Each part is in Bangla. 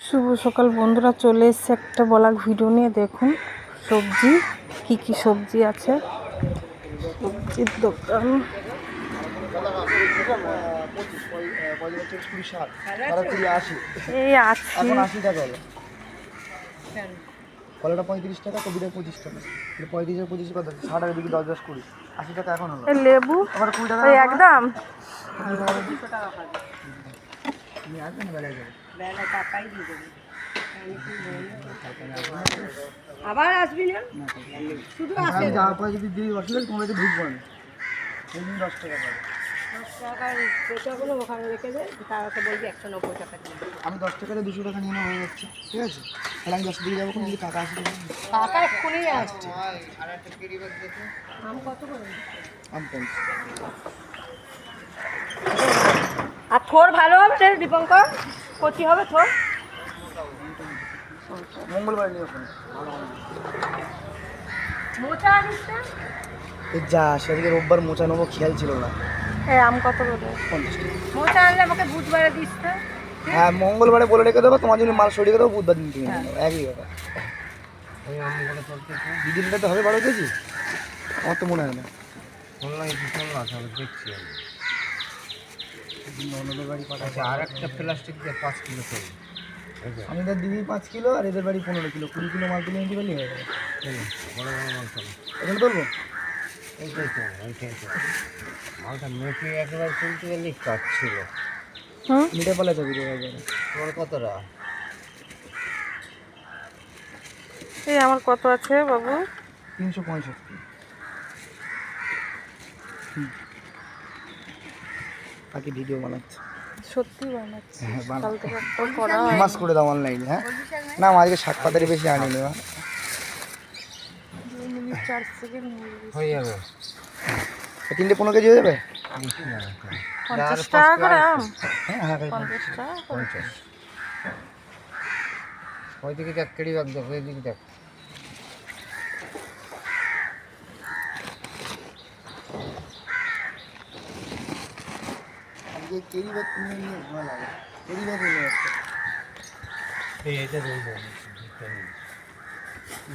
শুভ সকাল বন্ধুরা, চলে এসেছে একটা ব্লগ ভিডিও নিয়ে। দেখুন সবজি কি সবজি আছে, সবজির দোকান। এই আছি কলাটা 35 টাকা, কবিটা 25 টাকা, 35 আর 25 কত 60 আর এদিকে 10 10 20 80 টাকা এখন হলো। লেবু আবার 20 টাকা একদম 200 টাকা খাবে। তুমি আসবেন বেলা যাবে, বেলা টাকাই দিয়ে দেবে। আবার আসবি না, শুধু আসে যা পয়সা যদি দিই আসলে তোমাকে ঢুকবো না। এই 10 টাকা পাবে, 10 টাকার পেটাগুলো ওখানে রেখে দে, তারকে বলবি 190 টাকা দিই। আমি 10 টাকাতে 200 টাকা নিয়ে হয়ে যাচ্ছে, ঠিক আছে? তাহলে আমি 10 দিয়ে যাবো, কোন যদি টাকা আসে টাকা এক্ষুনি আসছে। আর একটা কেরি ব্যাগ দেখো, আম কত করে? আম 50। আর থোর ভালো হবে রে দীপঙ্কর, কচি হবে থোর। মঙ্গলবার নিয়ে ওখানে মোচা আনিস না? যা সেদিকে রোববার মোচা নেবো, খেয়াল ছিল না। এই আম কত করে? 50 টাকা। মোচা আনলে আমাকে বুধবারে দিস না। হ্যাঁ, মঙ্গলবারে বলে রেখে দেবো, তোমার জন্য মাল সরিয়ে রেখে দেবো, বুধবার দিন তুমি একই ব্যাপার। দিদিনটা তো হবে 12 কেজি, আমার তো মনে হয় না। দেখছি আর একটা প্লাস্টিক দিয়ে 5 কিলো চলবে। আমি তো দিদি 5 কিলো আর এদের বাড়ি 15 কিলো, 20 কিলো মাল তুলে নিতে পারলে হয়ে যাবে। বড় বড় মাল চলো, এখানে তুলবো। এইটাই তো মালটা মেপে একবার তুলতে গেলে কাজ ছিল। মিটে পালা যাবি তোমার কতটা? এই আমার কত আছে বাবু? 365। বাকি ভিডিও বানাচ্ছে, সত্যি বানাচ্ছি। হ্যাঁ কাল থেকে একটা করা হয়। ফেমাস করে দাও অনলাইনে। হ্যাঁ না, আমার আজকে শাক পাতারি বেশি আনিনি। 2 মিনিট 4 সেকেন্ড হয়ে যাবে, 3-15 কেজি হয়ে যাবে। 50 টাকা করে আম। হ্যাঁ হ্যাঁ 50 টাকা করে। 50। ওইদিকে দেখ, কেড়ি ব্যাগ দেখ, ওইদিকে দেখ। আজকে কেড়ি ব্যাগ নিয়ে ভালো লাগে, কেড়ি ব্যাগ নিয়ে আসছে। এইটা রইল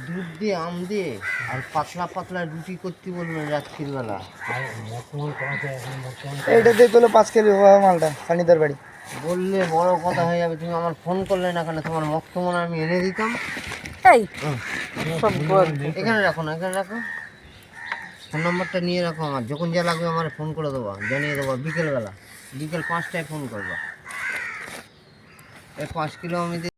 দুধ দিয়ে আম দিয়ে আর পাতলা পাতলা রুটি করতে বলবেন রাত্রির বেলা। এইটা দিয়ে তোলো 5 কেজি মালটা সানিদার বাড়ি বললে বড় কথা হয়ে যাবে। তুমি আমার ফোন করলে না কেন? তোমার মক্তমন আমি এনে দিতাম। এই সব এখানে রাখো না, এখানে রাখো, ফোন নম্বরটা নিয়ে রাখো আমার। যখন যা লাগবে আমার ফোন করে দেবো, জানিয়ে দেবো। বিকেল 5টায় ফোন করবো। এই 5 কিলো আমি